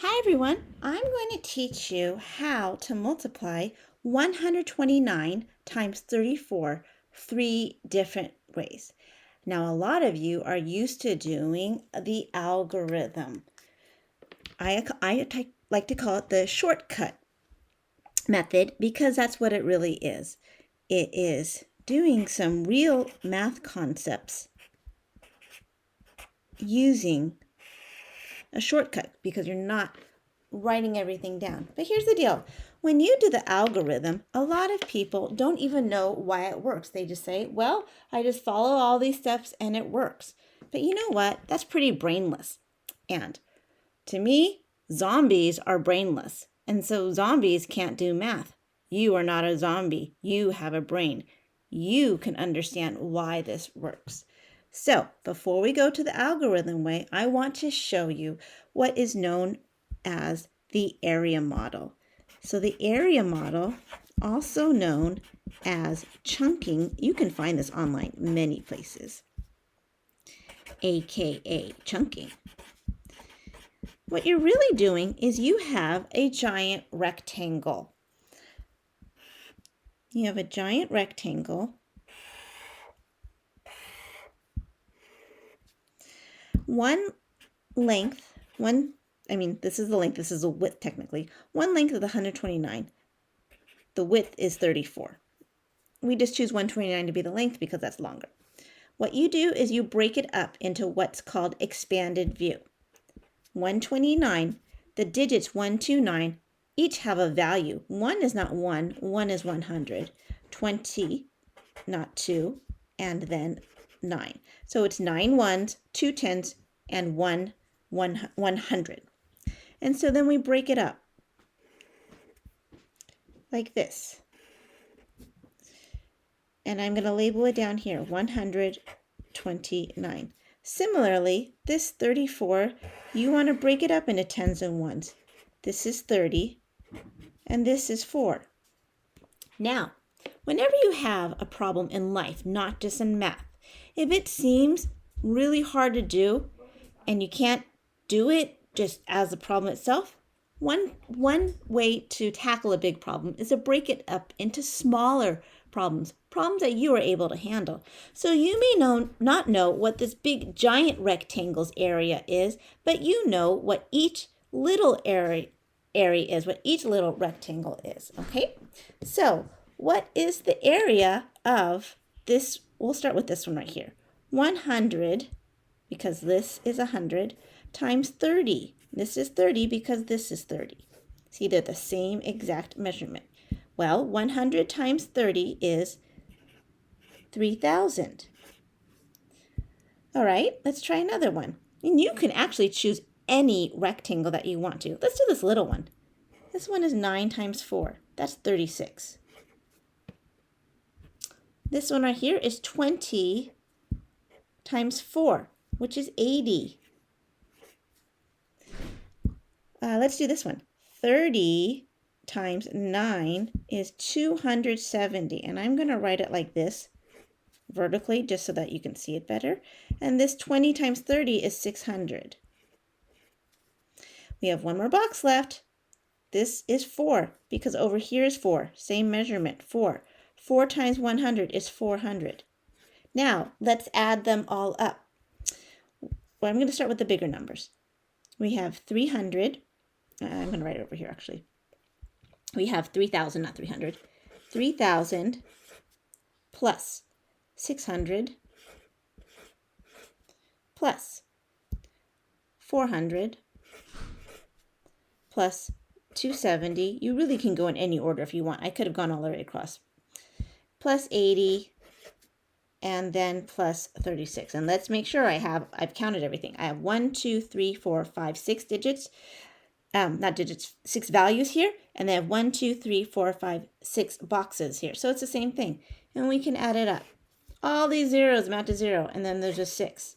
Hi everyone, I'm going to teach you how to multiply 129 times 34 three different ways. Now a lot of you are used to doing the algorithm. I like to call it the shortcut method because that's what it really is. It is doing some real math concepts using a shortcut because you're not writing everything down. But here's the deal. When you do the algorithm, a lot of people don't even know why it works. They just say, well, I just follow all these steps and it works. But you know what? That's pretty brainless. And to me, zombies are brainless. And so zombies can't do math. You are not a zombie. You have a brain. You can understand why this works. So before we go to the algorithm way, I want to show you what is known as the area model. So the area model, also known as chunking, you can find this online many places, aka chunking. What you're really doing is you have a giant rectangle. You have a giant rectangle. This is the length, this is the width technically. One length of the 129. The width is 34. We just choose 129 to be the length because that's longer. What you do is you break it up into what's called expanded view. 129, the digits 1, 2, 9, each have a value. 1 is not 1, 1 is 100. 20, not 2, and then 9. So it's 9 ones, 2 tens, and 100. And so then we break it up like this. And I'm going to label it down here, 129. Similarly, this 34, you want to break it up into tens and ones. This is 30, and this is 4. Now, whenever you have a problem in life, not just in math, if it seems really hard to do and you can't do it just as the problem itself, one way to tackle a big problem is to break it up into smaller problems that you are able to handle. So you may not know what this big giant rectangle's area is, but you know what each little area is, what each little rectangle is, okay? So what is the area of this? We'll start with this one right here. 100, because this is 100, times 30. This is 30 because this is 30. See, they're the same exact measurement. Well, 100 times 30 is 3,000. All right, let's try another one. And you can actually choose any rectangle that you want to. Let's do this little one. This one is 9 times 4. That's 36. This one right here is 20 times 4, which is 80. Let's do this one. 30 times 9 is 270. And I'm going to write it like this, vertically, just so that you can see it better. And this 20 times 30 is 600. We have one more box left. This is 4, because over here is 4. Same measurement, 4. 4 times 100 is 400. Now, let's add them all up. Well, I'm going to start with the bigger numbers. We have 300. I'm going to write it over here, actually. We have 3,000, not 300. 3,000 plus 600 plus 400 plus 270. You really can go in any order if you want. I could have gone all the way across. Plus 80, and then plus 36. And let's make sure I've counted everything. I have 1, 2, 3, 4, 5, 6 digits. Not digits, 6 values here. And they have 1, 2, 3, 4, 5, 6 boxes here. So it's the same thing. And we can add it up. All these zeros amount to 0, and then there's just 6.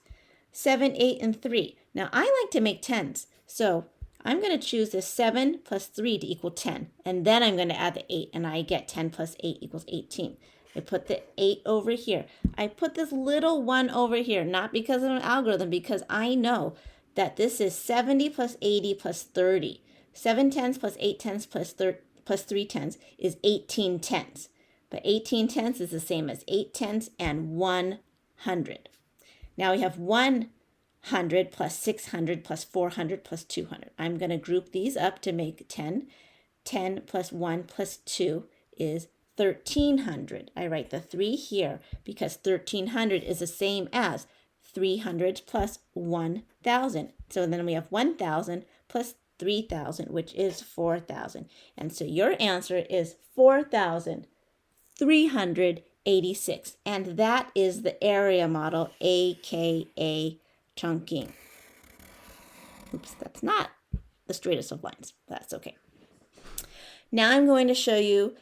7, 8, and 3. Now I like to make tens. So I'm going to choose this 7 plus 3 to equal 10. And then I'm going to add the 8, and I get 10 plus 8 equals 18. I put the 8 over here. I put this little 1 over here, not because of an algorithm, because I know that this is 70 plus 80 plus 30. 7 tenths plus 8 tenths plus 3 tenths is 18 tenths. But 18 tenths is the same as 8 tenths and 100. Now we have 100 plus 600 plus 400 plus 200. I'm going to group these up to make 10. 10 plus 1 plus 2 is 1300. I write the 3 here because 1300 is the same as 300 plus 1000. So then we have 1000 plus 3000, which is 4000. And so your answer is 4386. And that is the area model, aka chunking. Oops, that's not the straightest of lines. That's okay. Now I'm going to show you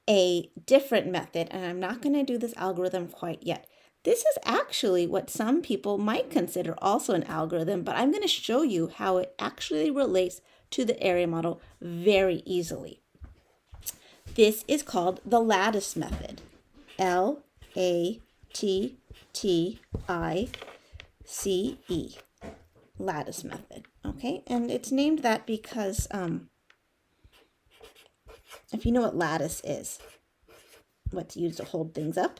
a different method, and I'm not going to do this algorithm quite yet. This is actually what some people might consider also an algorithm, but I'm going to show you how it actually relates to the area model very easily. This is called the lattice method. Lattice. Lattice method. Okay, and it's named that because if you know what lattice is, what's used to hold things up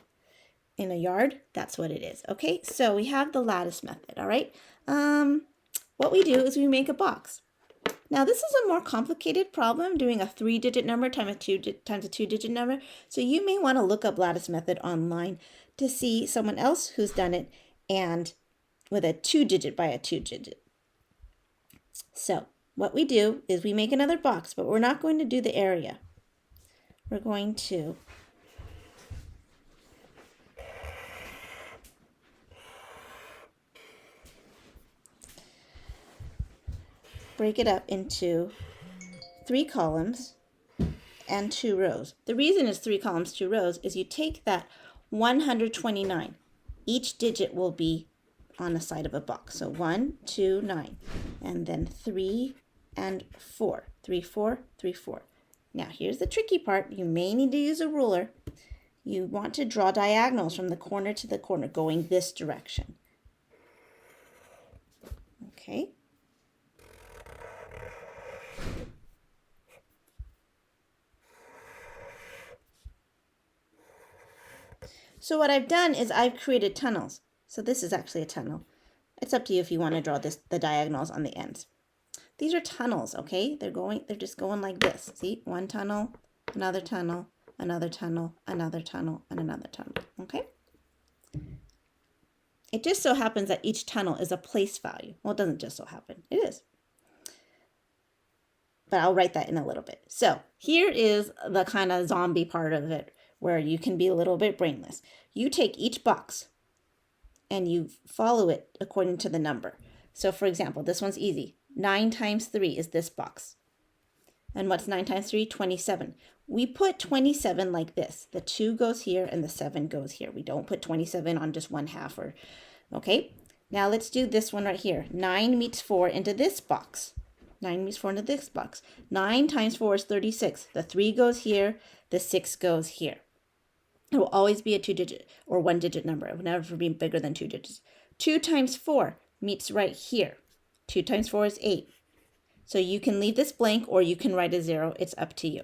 in a yard, that's what it is. Okay, so we have the lattice method. All right, what we do is we make a box. Now this is a more complicated problem, doing a 3-digit number times a 2-digit number. So you may want to look up lattice method online to see someone else who's done it and with a 2-digit by a 2-digit. So what we do is we make another box, but we're not going to do the area. We're going to break it up into 3 columns and 2 rows. The reason it's 3 columns, 2 rows is you take that 129. Each digit will be on the side of a box. So 1, 2, 9, and then 3 and 4. 3, 4, 3, 4. Now here's the tricky part. You may need to use a ruler. You want to draw diagonals from the corner to the corner going this direction. Okay. So what I've done is I've created tunnels. So this is actually a tunnel. It's up to you if you want to draw the diagonals on the ends. These are tunnels, okay? They're just going like this. See, one tunnel, another tunnel, another tunnel, another tunnel, and another tunnel, okay? It just so happens that each tunnel is a place value. Well, it doesn't just so happen. It is. But I'll write that in a little bit. So here is the kind of zombie part of it where you can be a little bit brainless. You take each box and you follow it according to the number. So for example, this one's easy. 9 times 3 is this box. And what's 9 times 3? 27. We put 27 like this. The 2 goes here and the 7 goes here. We don't put 27 on just one half. Okay? Now let's do this one right here. 9 meets 4 into this box. 9 meets 4 into this box. 9 times 4 is 36. The 3 goes here. The 6 goes here. It will always be a 2-digit or 1-digit number. It will never be bigger than 2 digits. 2 times 4 meets right here. 2 times 4 is 8. So you can leave this blank or you can write a 0. It's up to you.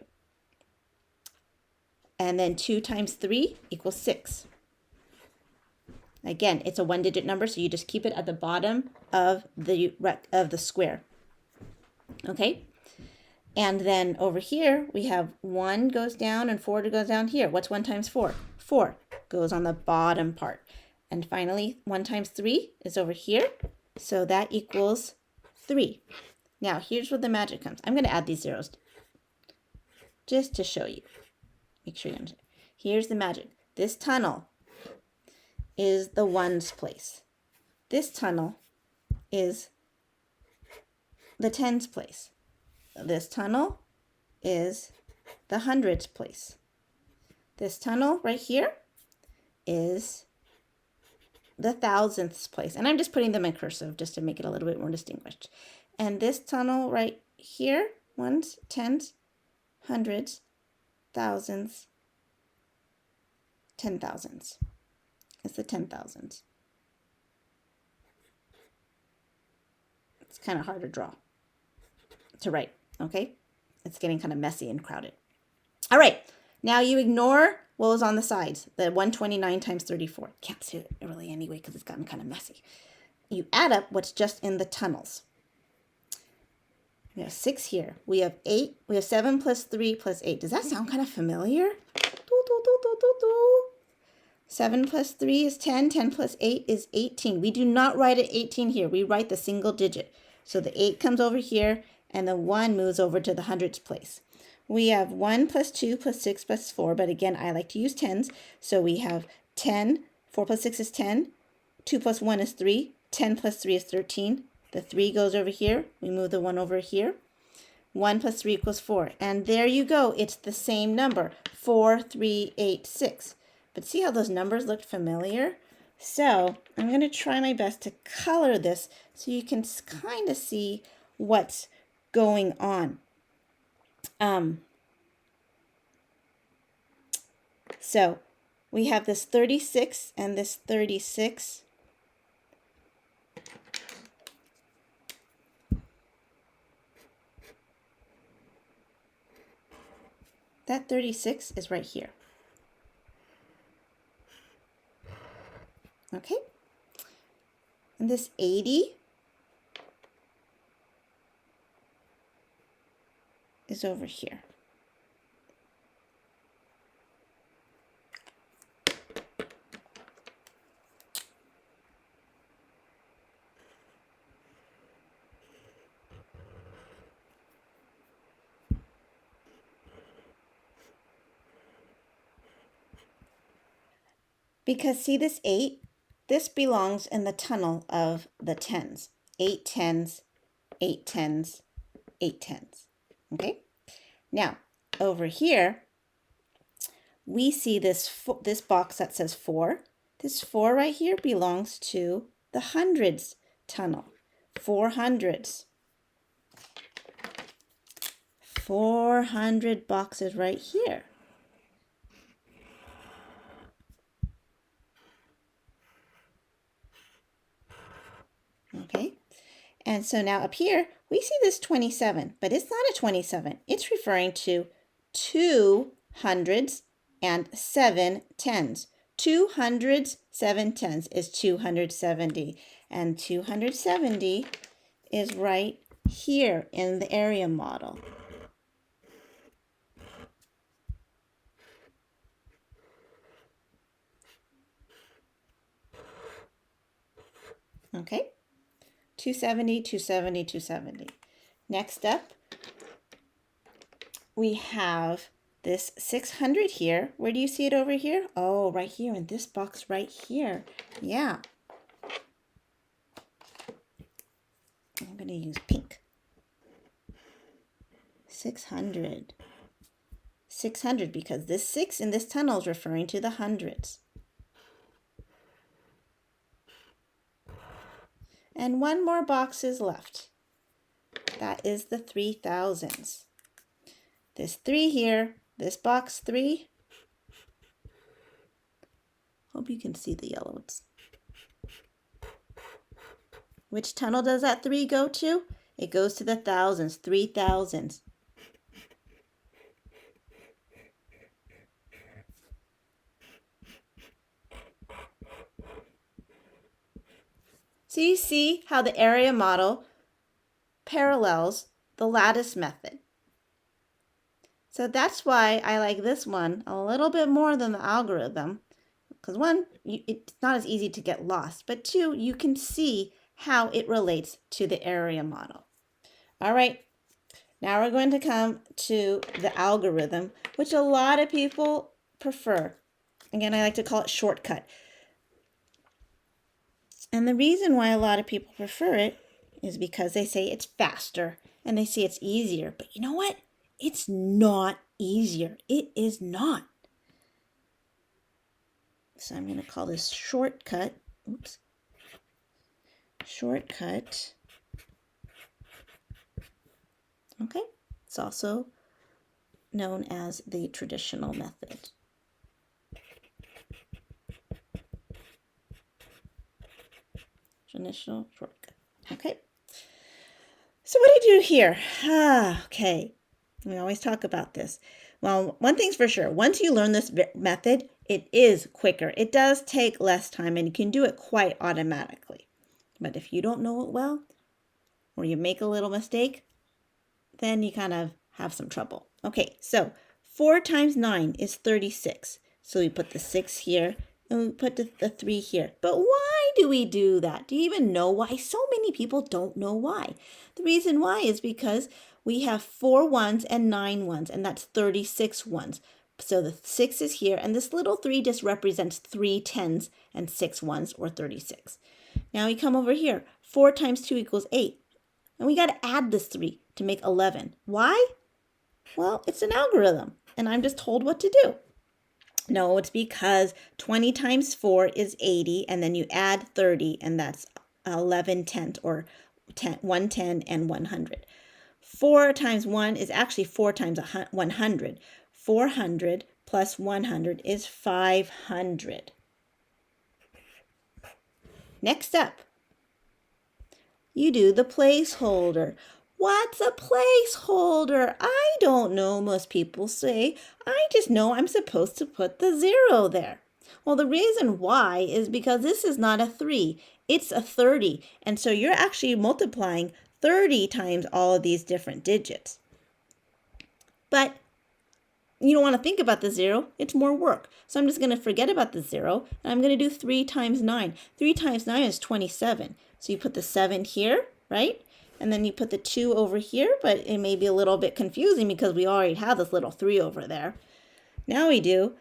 And then 2 times 3 equals 6. Again, it's a 1-digit number, so you just keep it at the bottom of the square. Okay? And then over here, we have 1 goes down and 4 goes down here. What's 1 times 4? 4 goes on the bottom part. And finally, 1 times 3 is over here. So that equals 3. Now, here's where the magic comes. I'm going to add these zeros just to show you. Make sure you understand. Here's the magic. This tunnel is the ones place. This tunnel is the tens place. This tunnel is the hundreds place. This tunnel right here is the thousandths place. And I'm just putting them in cursive just to make it a little bit more distinguished. And this tunnel right here, ones, tens, hundreds, thousands, 10,000s. It's the 10,000s. kind of hard to write, okay? It's getting kind of messy and crowded. All right, now you ignore what was on the sides, the 129 times 34. Can't see it really anyway because it's gotten kind of messy. You add up what's just in the tunnels. We have 6 here. We have 8. We have 7 plus 3 plus 8. Does that sound kind of familiar? 7 plus 3 is 10. 10 plus 8 is 18. We do not write it 18 here. We write the single digit. So the 8 comes over here, and the 1 moves over to the hundreds place. We have 1 plus 2 plus 6 plus 4, but again, I like to use tens. So we have 10. 4 plus 6 is 10. 2 plus 1 is 3. 10 plus 3 is 13. The 3 goes over here. We move the 1 over here. 1 plus 3 equals 4. And there you go. It's the same number. 4, 3, 8, 6. But see how those numbers look familiar? So I'm going to try my best to color this so you can kind of see what's going on. So we have this 36 and this 36. That 36 is right here. Okay? And this 80 is over here. Because see this 8? This belongs in the tunnel of the tens. 8 tens, 8 tens, 8 tens. Okay? Now, over here, we see this box that says 4. This 4 right here belongs to the hundreds tunnel. 400s. 400 boxes right here. Okay, and so now up here, we see this 27, but it's not a 27. It's referring to 2 hundreds and 7 tens. 2 hundreds, 7 tens is 270, and 270 is right here in the area model. Okay, 270, 270, 270. Next up, we have this 600 here. Where do you see it over here? Oh, right here in this box right here. Yeah. I'm going to use pink. 600. 600 because this 6 in this tunnel is referring to the hundreds. And one more box is left. That is the 3000s. This 3 here, this box 3. Hope you can see the yellows. Which tunnel does that 3 go to? It goes to the thousands, 3000s. So you see how the area model parallels the lattice method. So that's why I like this one a little bit more than the algorithm. Because one, it's not as easy to get lost. But two, you can see how it relates to the area model. All right, now we're going to come to the algorithm, which a lot of people prefer. Again, I like to call it shortcut. And the reason why a lot of people prefer it is because they say it's faster and they say it's easier. But you know what? It's not easier. It is not. So I'm going to call this shortcut. Oops. Shortcut. Okay. It's also known as the traditional method. Traditional shortcut. Okay. So what do you do here? Okay. We always talk about this. Well, one thing's for sure. Once you learn this method, it is quicker. It does take less time and you can do it quite automatically. But if you don't know it well, or you make a little mistake, then you kind of have some trouble. Okay, so 4 times 9 is 36. So we put the 6 here and we put the 3 here. But why do we do that? Do you even know why? So many people don't know why. The reason why is because we have 4 ones and 9 ones, and that's 36 ones. So the 6 is here, and this little 3 just represents 3 tens and 6 ones, or 36. Now we come over here. 4 times 2 equals 8. And we got to add this 3 to make 11. Why? Well, it's an algorithm, and I'm just told what to do. No, it's because 20 times 4 is 80, and then you add 30, and that's 11 tenths, or 110 and 100. 4 times 1 is actually 4 times 100. 400 plus 100 is 500. Next up, you do the placeholder. What's a placeholder? I don't know, most people say. I just know I'm supposed to put the 0 there. Well, the reason why is because this is not a 3. It's a 30. And so you're actually multiplying 30 times all of these different digits. But you don't want to think about the 0. It's more work. So I'm just going to forget about the 0. And I'm going to do 3 times 9. 3 times 9 is 27. So you put the 7 here, right? And then you put the 2 over here, but it may be a little bit confusing because we already have this little 3 over there. Now we do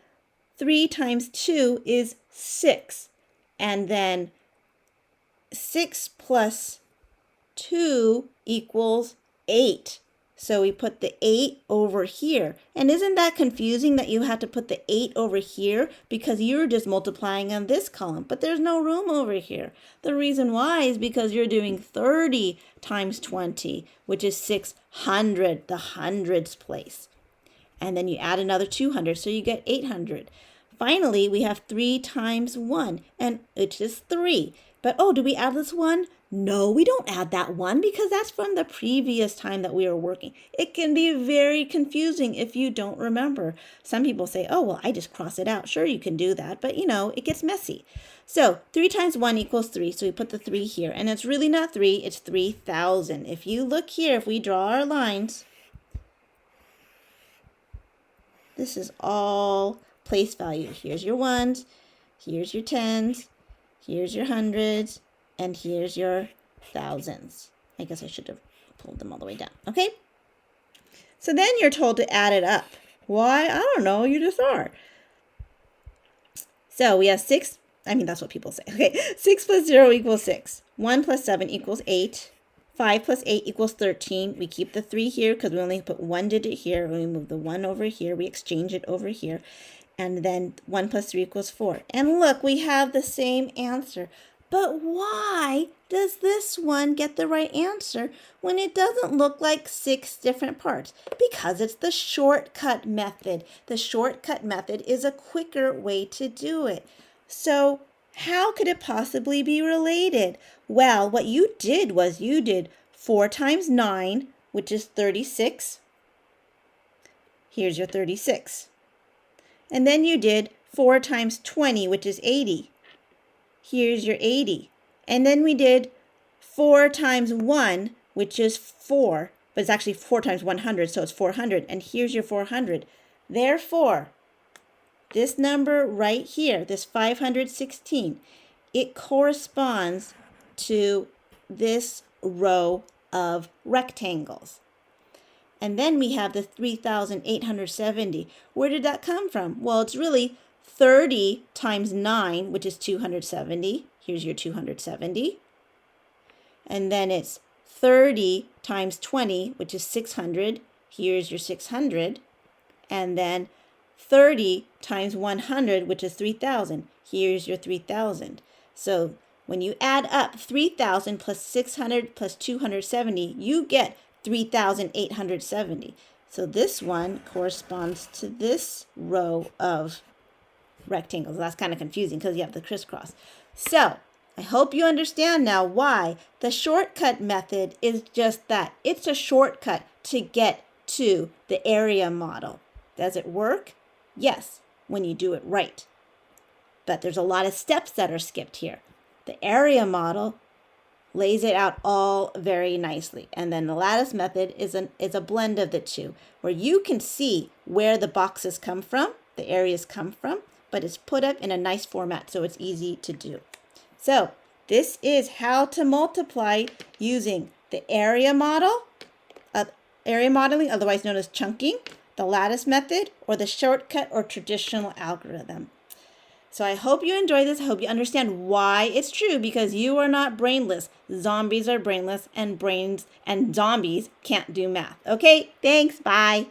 3 times 2 is 6. And then 6 plus 2 equals 8. So we put the 8 over here. And isn't that confusing that you have to put the 8 over here because you're just multiplying on this column, but there's no room over here. The reason why is because you're doing 30 times 20, which is 600, the hundreds place. And then you add another 200, so you get 800. Finally, we have 3 times 1, and it's just 3. But oh, do we add this 1? No, we don't add that 1 because that's from the previous time that we were working. It can be very confusing if you don't remember. Some people say, oh, well, I just cross it out. Sure, you can do that, but it gets messy. So 3 times 1 equals 3, so we put the 3 here. And it's really not 3, it's 3,000. If you look here, if we draw our lines, this is all place value. Here's your ones, here's your tens, here's your hundreds, and here's your thousands. I guess I should have pulled them all the way down. Okay? So then you're told to add it up. Why? I don't know. You just are. So we have 6. That's what people say. Okay. 6 plus 0 equals 6. 1 plus 7 equals 8. 5 plus 8 equals 13. We keep the 3 here because we only put one digit here. When we move the 1 over here, we exchange it over here. And then 1 plus 3 equals 4. And look, we have the same answer. But why does this one get the right answer when it doesn't look like 6 different parts? Because it's the shortcut method. The shortcut method is a quicker way to do it. So how could it possibly be related? Well, what you did was you did 4 times 9, which is 36. Here's your 36. And then you did 4 times 20, which is 80. Here's your 80. And then we did 4 times 1, which is 4. But it's actually 4 times 100, so it's 400. And here's your 400. Therefore, this number right here, this 516, it corresponds to this row of rectangles. And then we have the 3,870. Where did that come from? Well, it's really 30 times 9, which is 270. Here's your 270. And then it's 30 times 20, which is 600. Here's your 600. And then 30 times 100, which is 3,000. Here's your 3,000. So when you add up 3,000 plus 600 plus 270, you get 3,870. So this one corresponds to this row of rectangles. That's kind of confusing because you have the crisscross. So I hope you understand now why the shortcut method is just that. It's a shortcut to get to the area model. Does it work? Yes, when you do it right. But there's a lot of steps that are skipped here. The area model lays it out all very nicely. And then the lattice method is a blend of the two, where you can see where the boxes come from, the areas come from, but it's put up in a nice format so it's easy to do. So this is how to multiply using the area model, area modeling, otherwise known as chunking, the lattice method, or the shortcut or traditional algorithm. So I hope you enjoy this. I hope you understand why it's true, because you are not brainless. Zombies are brainless, and zombies can't do math. Okay, thanks. Bye.